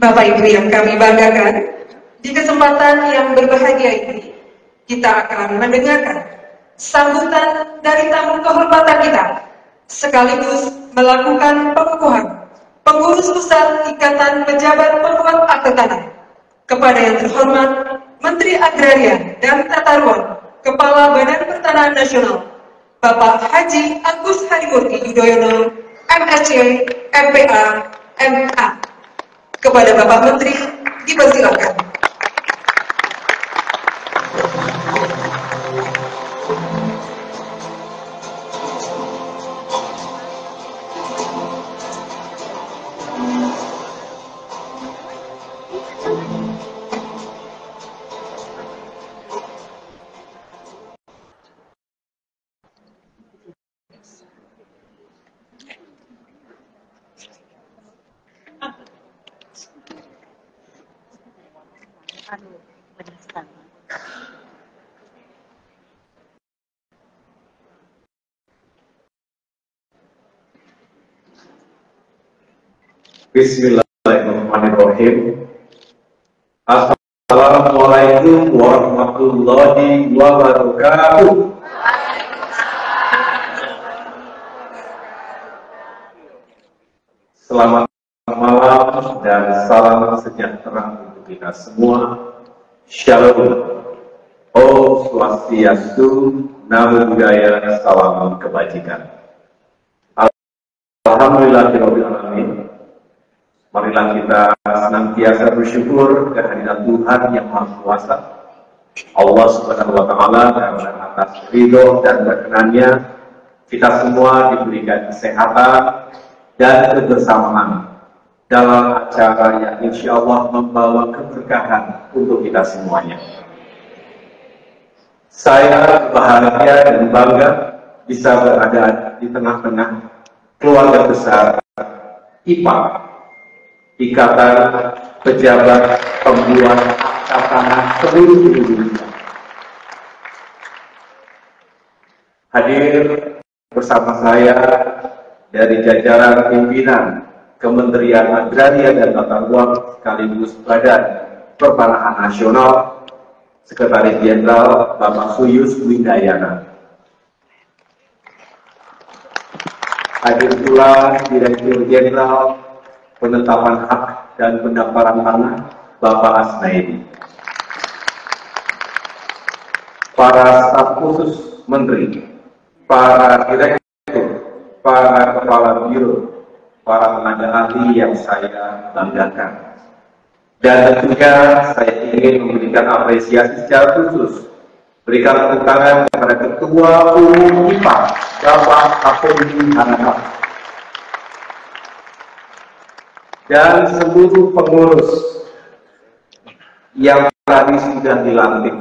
Bapak Ibu yang kami banggakan, di kesempatan yang berbahagia ini, kita akan mendengarkan sambutan dari tamu kehormatan kita, sekaligus melakukan pengukuhan Pengurus Pusat Ikatan Pejabat Pembuat Akte Tanah kepada yang terhormat Menteri Agraria dan Tata Ruang, Kepala Badan Pertanahan Nasional, Bapak Haji Agus Harimurti Yudhoyono, MSc, MPA, MA. Kepada Bapak Menteri, dipersilakan. Bismillahirrahmanirrahim. Assalamualaikum warahmatullahi wabarakatuh. Selamat malam dan salam sejahtera untuk kita semua. Shalom. Om Swastiastu, Namo Buddhaya, salam kebajikan. Alhamdulillahirabbil alamin. Marilah kita senantiasa bersyukur kehadirat Tuhan yang Maha Kuasa, Allah Subhanahu wa Ta'ala, karena atas ridho dan berkenannya kita semua diberikan kesehatan dan kebersamaan dalam acara yang insya Allah membawa keberkahan untuk kita semuanya. Saya bahagia dan bangga bisa berada di tengah-tengah keluarga besar IPA, Ikatan Pejabat Pembuat Akte Tanah seluruh Indonesia. Hadir bersama saya dari jajaran pimpinan Kementerian Agraria dan Tata Ruang sekaligus Badan Pertanahan Nasional, Sekretaris Jenderal Bapak Suyus Windayana. Hadir pula Direktur Jenderal Penetapan Hak dan Pendaftaran Tanah Bapak Asnaidi. Para staf khusus Menteri, para direktur, para kepala biro, para tenaga ahli yang saya banggakan. Dan tentunya saya ingin memberikan apresiasi secara khusus, berikan tepuk tangan kepada Ketua Umum IPA, Bapak Kapolri Hanafah, dan seluruh pengurus yang tadi sudah dilantik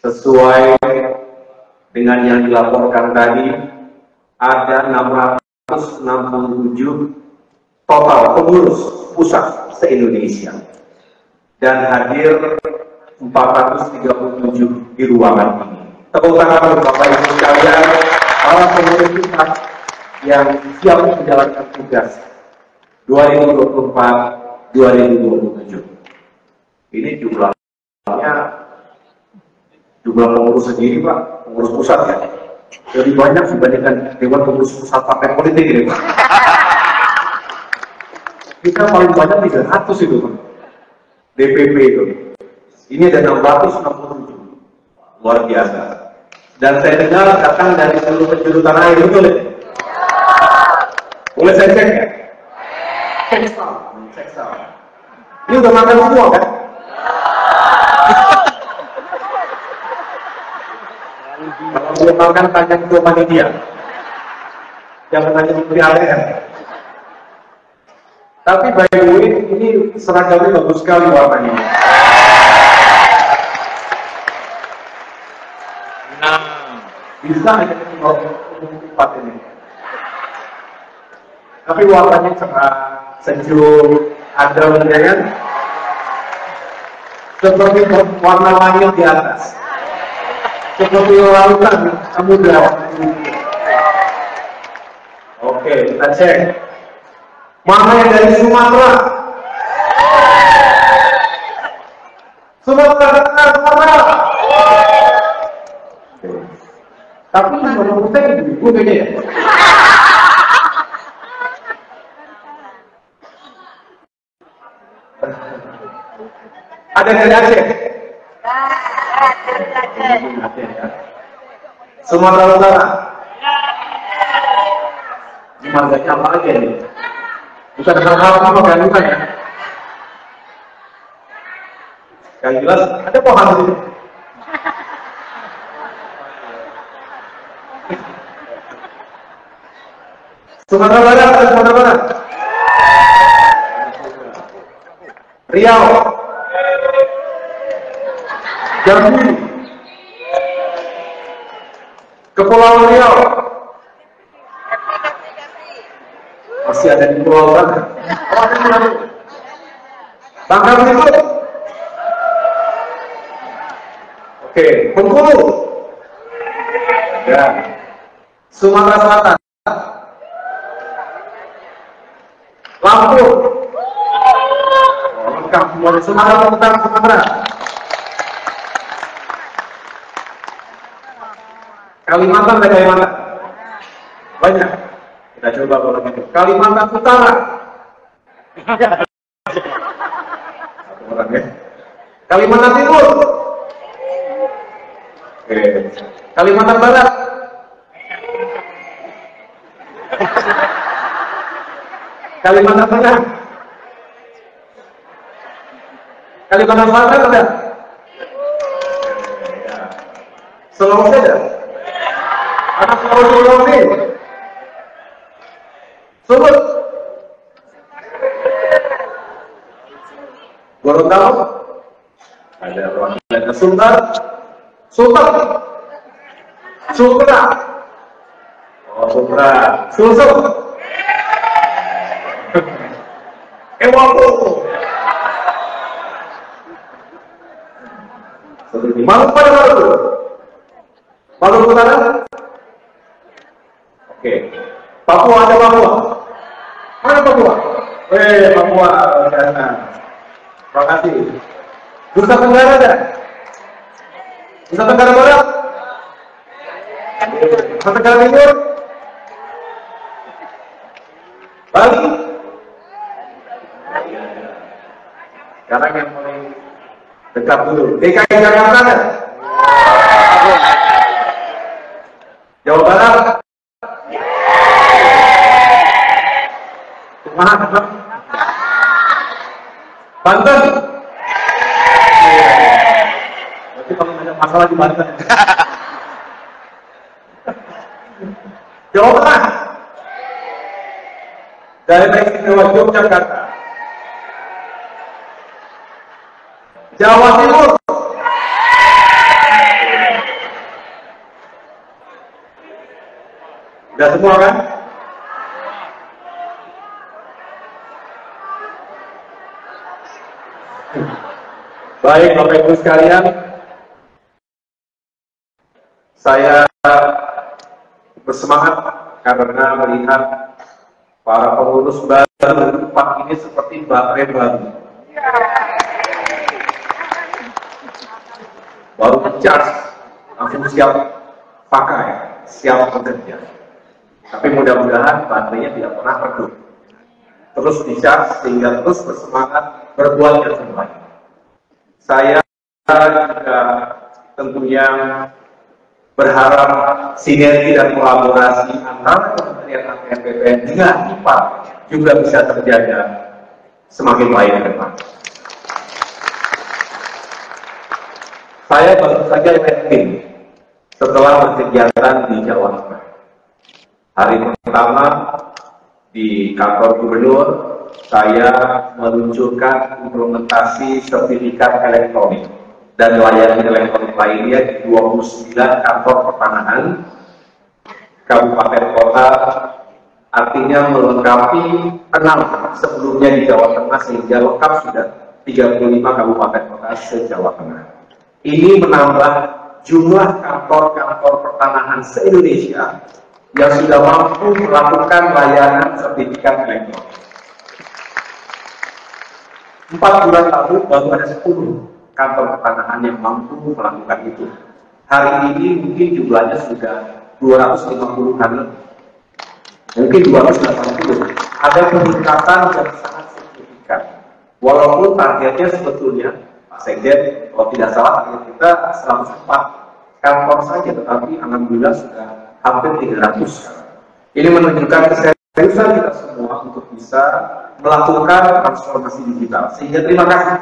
sesuai dengan yang dilaporkan tadi. Ada 667 total pengurus pusat se-Indonesia dan hadir 437 di ruangan ini. Tepuk tangan untuk Bapak Ibu sekalian, para pengurus pusat yang siap menjalankan tugas 2024-2027. Ini jumlah pengurus sendiri, Pak, pengurus pusat ya. Lebih banyak dibandingkan Dewan Pengurus Pusat Partai Politik ini, Pak. Kita paling banyak 300 itu, Pak. DPP itu. Ini ada 667. Luar biasa. Dan saya dengar datang dari seluruh penjuru tanah air, betul ya? Boleh saya cek ya? Seksal. Ini udah makan semua kan? Kalau belum makan tanya ke panitia. Jangan tanya di ATM. Tapi by the way, ini seragamnya bagus sekali warnanya. Nah, bisa aja tempat ini. Tapi warnanya cerah, sejuk, adem, ya kan? Seperti warna langit di atas, seperti lautan samudra. Oke, kita cek. Mana yang dari Sumatera? Tapi kalau kita ibu kayaknya ya. Ada dari Aceh? Sumatera Utara? Marganya apa aja nih? Bukan hal-hal apa kan, bukan ya? Yang jelas, ada pohon di sini. Sumatera Barat atau Sumatera Barat? Riau, Jambi, Kepulauan Riau, masih ada di Pulau Bangka. Oh, ada di mana? Bangka Belitung. Oke, Bengkulu. Ya. Sumatera Selatan. Lampung. Oh, lengkap semua. Sumatera Utara, Sumatera. Kalimantan ada Kalimantan. Banyak. Kita coba kalau gitu. Kalimantan Utara. Satu orang ya. Kalimantan Timur. Oke. Kalimantan Barat. Kalimantan Tengah. Kalimantan Selatan ada. Sulawesi ada. Ada Sulawesi. Sumut. Gorontalo. Ada perwakilan Sumbar. Sultan. Sumatera. Oh, Sumatera. Sulsel. Ewaku. Seperti Maluku pada Maluku. Maluku Utara. Oke. Papua ada Papua. Mana Papua? Papua. Terima kasih. Nusa Tenggara ada? Nusa Tenggara Barat? Nusa Tenggara Timur? Bali? Sekarang yang paling dekat dulu. DKI Jakarta ada? Jawa Barat? Mana? Banten? Berarti kalau ada masalah di Banten. Jawa Tengah? Daerah Istimewa Yogyakarta? Jawa Timur? Udah semua kan? Baik Bapak Ibu sekalian, saya bersemangat karena melihat para pengurus baru tempat ini seperti baterai baru. Baru charge, langsung siap pakai, siap bekerja. Tapi mudah-mudahan baterainya tidak pernah redup. Terus di-charge sehingga terus bersemangat berbuat yang terbaik. Saya juga tentunya berharap sinergi dan kolaborasi antara Kementerian APR BPN dengan IPA juga bisa terjaga semakin baik ke depan. Saya baru saja landing setelah berkegiatan di Jawa Tengah. Hari pertama di kantor gubernur, saya meluncurkan implementasi sertifikat elektronik dan layanan elektronik lainnya di 29 kantor pertanahan kabupaten kota, artinya melengkapi 6 sebelumnya di Jawa Tengah sehingga lengkap sudah 35 kabupaten kota se-Jawa Tengah. Ini menambah jumlah kantor-kantor pertanahan se-Indonesia yang sudah mampu melakukan layanan sertifikat elektronik. 4 bulan lalu baru ada 10 kantor pertanahan yang mampu melakukan itu. Hari ini mungkin jumlahnya sudah 250-an lebih. Mungkin 280. Ada peningkatan yang sangat signifikan. Walaupun targetnya sebetulnya, Pak Sekjen, kalau tidak salah target kita 104 kantor saja, tetapi alhamdulillah sudah hampir 300 sekarang. Ini menunjukkan keseriusan kita semua untuk bisa melakukan transformasi digital. Sehingga terima kasih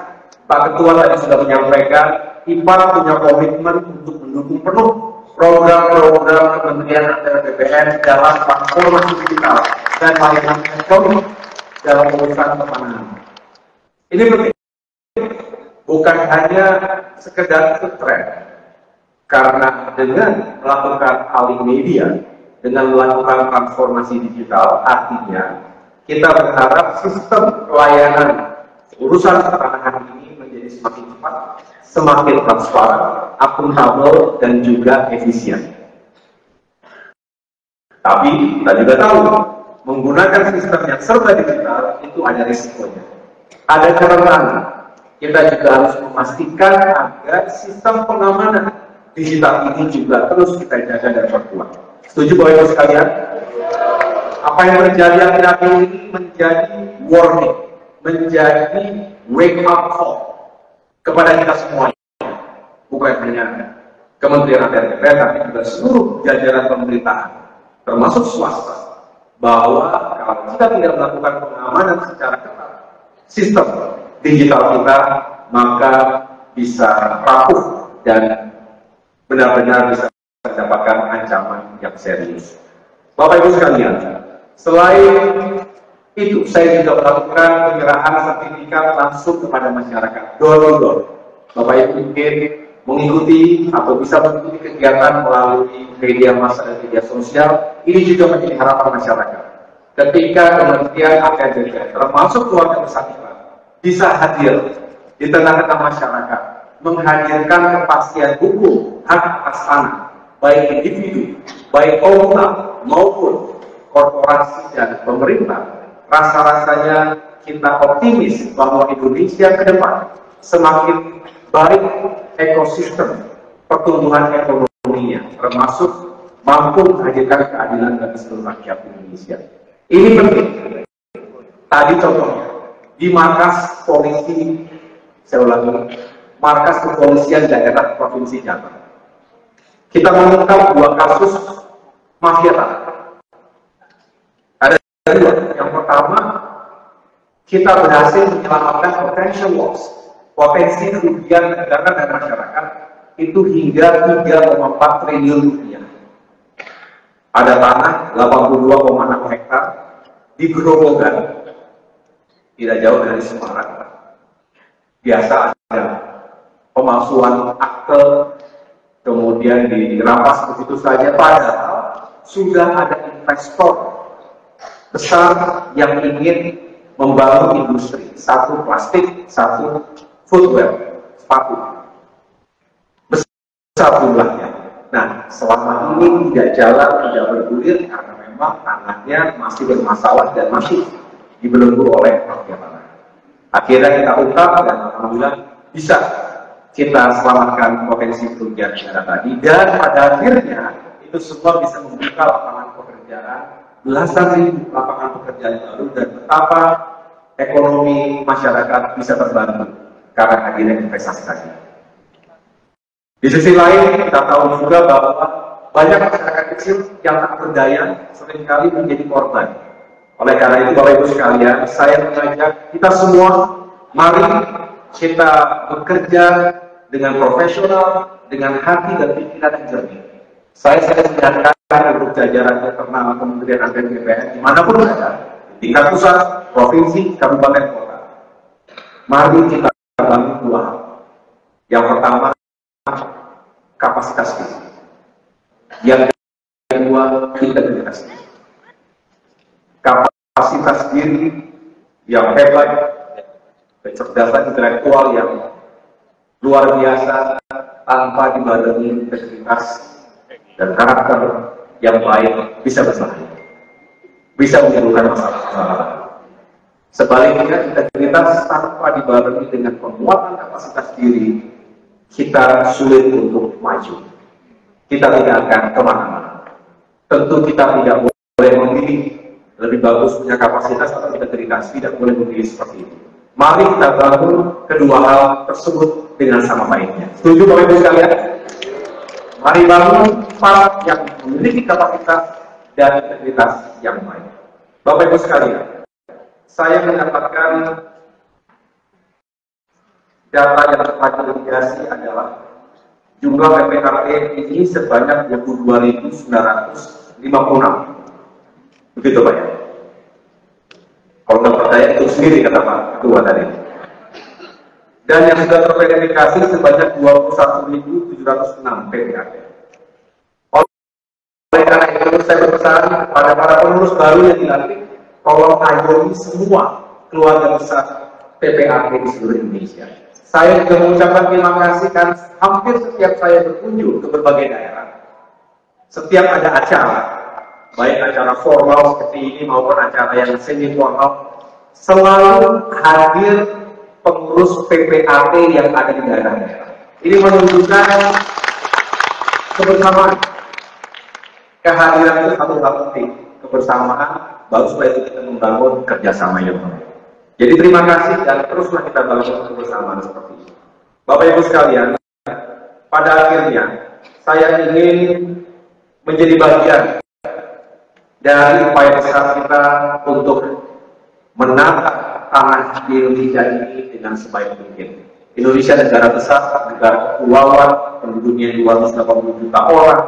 Pak Ketua tadi sudah menyampaikan, IPAR punya komitmen untuk mendukung penuh program-program Kementerian Atr BPN dalam transformasi digital dan layanan elektronik dalam urusan pertanahan. Ini penting, bukan hanya sekedar tren, karena dengan melakukan alih media, dengan melakukan transformasi digital, artinya kita berharap sistem pelayanan urusan pertanahan ini menjadi semakin cepat, semakin transparan, akuntabel, dan juga efisien. Tapi kita juga tahu, menggunakan sistem yang serba digital itu ada risikonya. Ada catatan, kita juga harus memastikan agar sistem pengamanan digital ini juga terus kita jaga dan perkuat. Setuju Bapak Ibu sekalian? Apa yang terjadi akhir-akhir ini menjadi warning, menjadi wake up call kepada kita semuanya. Bukan hanya Kementerian Atr BPN, tapi juga seluruh jajaran pemerintahan, termasuk swasta, bahwa kalau kita tidak melakukan pengamanan secara ketat sistem digital kita, maka bisa rapuh dan benar-benar bisa mendapatkan ancaman yang serius. Bapak Ibu sekalian, selain itu saya juga melakukan penyerahan sertifikat langsung kepada masyarakat, door to door. Bapak Ibu mungkin mengikuti atau bisa mengikuti kegiatan melalui media massa dan media sosial. Ini juga menjadi harapan masyarakat. Ketika Kementerian Atr BPN, termasuk keluarga besar kita, bisa hadir di tengah-tengah masyarakat, menghadirkan kepastian hukum hak atas tanah, baik individu, baik komunal maupun korporasi dan pemerintah, rasa-rasanya kita optimis bahwa Indonesia ke depan semakin baik ekosistem pertumbuhan ekonominya, termasuk mampu menghadirkan keadilan bagi seluruh rakyat Indonesia. Ini penting. Tadi contohnya di markas polisi, saya ulangi, markas kepolisian daerah Provinsi Jateng, kita mengungkap 2 kasus mafia tanah. Ada 2. Yang pertama, kita berhasil menyelamatkan potential loss, potensi kerugian negara dan masyarakat itu hingga 3,4 triliun rupiah. Ada tanah 82,6 hektar di Grobogan, tidak jauh dari Semarang. Biasa ada pemalsuan akte, kemudian dirampas begitu saja, padahal sudah ada investor besar yang ingin membangun industri, satu plastik, satu footwear, sepatu, besar jumlahnya. Nah, selama ini tidak jalan, tidak bergulir karena memang tanahnya masih bermasalah dan masih dibelenggu oleh mafia tanah. Akhirnya kita ungkap dan alhamdulillah bisa kita selamatkan potensi kerugian negara tadi, dan pada akhirnya itu semua bisa membuka lapangan pekerjaan, belasan ribu lapangan pekerjaan baru, dan betapa ekonomi masyarakat bisa terbantu karena hadirnya investasi tadi. Di sisi lain, kita tahu juga bahwa banyak masyarakat kecil yang tak berdaya seringkali menjadi korban. Oleh karena itu, Bapak Ibu sekalian, saya mengajak kita semua, mari kita bekerja dengan profesional, dengan hati dan pikiran yang jernih. Saya menyarankan untuk jajaran internal Kementerian Atr BPN dimanapun berada, tingkat pusat, provinsi, kabupaten, kota. Mari kita bangun 2 hal. Yang pertama, kapasitas diri. Yang kedua, integritas diri. Kapasitas diri yang hebat, kecerdasan intelektual yang luar biasa tanpa dibarengi integritas dan karakter yang baik bisa berbahaya, bisa menimbulkan masalah-masalah. Sebaliknya, integritas tanpa dibarengi dengan penguatan kapasitas diri, kita sulit untuk maju. Kita tidak akan kemana-mana. Tentu kita tidak boleh memilih, lebih bagus punya kapasitas atau integritas, tidak boleh memilih seperti itu. Mari kita bangun kedua hal tersebut dengan sama baiknya. Setuju Bapak Ibu sekalian? Mari bangun part yang memiliki kapasitas dan integritas yang baik. Bapak Ibu sekalian, saya mendapatkan data yang terverifikasi adalah jumlah PPKP ini sebanyak 22.956. Begitu Pak ya? Kalau nggak percaya itu sendiri kata Pak Ketua tadi. Dan yang sudah terverifikasi sebanyak 21.706 PPKP. Oleh karena itu saya berpesan kepada para pengurus baru yang dilantik, tolong ayomi semua keluarga besar PPKP di seluruh Indonesia. Saya juga mengucapkan terima kasih kan hampir setiap saya berkunjung ke berbagai daerah, setiap ada acara, baik acara formal seperti ini maupun acara yang semi formal, selalu hadir pengurus PPAP yang ada di daerah-daerah. Ini menunjukkan kebersamaan. Kehadiran itu satu hal penting, kebersamaan, baru supaya kita membangun kerjasama yang baik. Jadi terima kasih dan teruslah kita bangun kebersamaan seperti ini. Bapak Ibu sekalian, pada akhirnya saya ingin menjadi bagian dari upaya besar kita untuk menata tanah di Indonesia ini dengan sebaik mungkin. Indonesia negara besar, negara kepulauan, penduduknya 280 juta orang,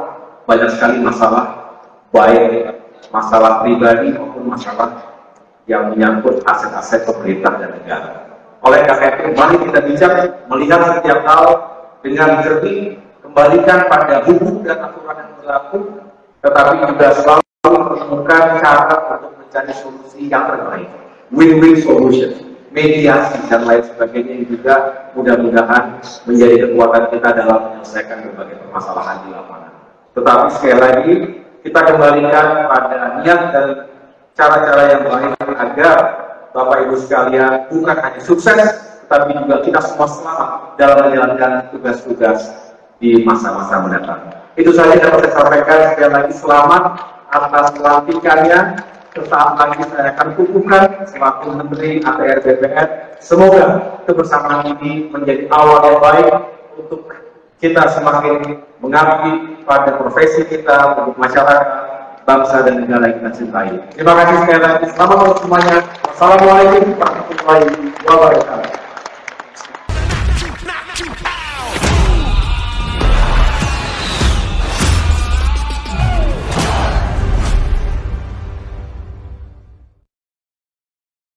banyak sekali masalah, baik masalah pribadi maupun masalah yang menyangkut aset-aset pemerintah dan negara. Oleh karena itu, mari kita bijak melihat setiap hal dengan jernih, kembalikan pada hukum dan aturan yang berlaku, tetapi juga selalu menemukan cara untuk mencari solusi yang terbaik, win-win solution, mediasi dan lain sebagainya yang juga mudah-mudahan menjadi kekuatan kita dalam menyelesaikan berbagai permasalahan di lapangan. Tetapi sekali lagi, kita kembalikan pada niat dan cara-cara yang baik agar Bapak Ibu sekalian bukan hanya sukses, tetapi juga kita semua selamat dalam menjalankan tugas-tugas di masa-masa mendatang. Itu saja yang dapat saya sampaikan. Sekali lagi selamat atas pelantikannya. Sesaat lagi saya akan kukuhkan selaku Menteri ATR BPN. Semoga kebersamaan ini menjadi awal yang baik untuk kita semakin mengabdi pada profesi kita untuk masyarakat, bangsa dan negara yang kita cintai. Terima kasih sekali lagi. Selamat malam semuanya. Wassalamualaikum warahmatullahi wabarakatuh.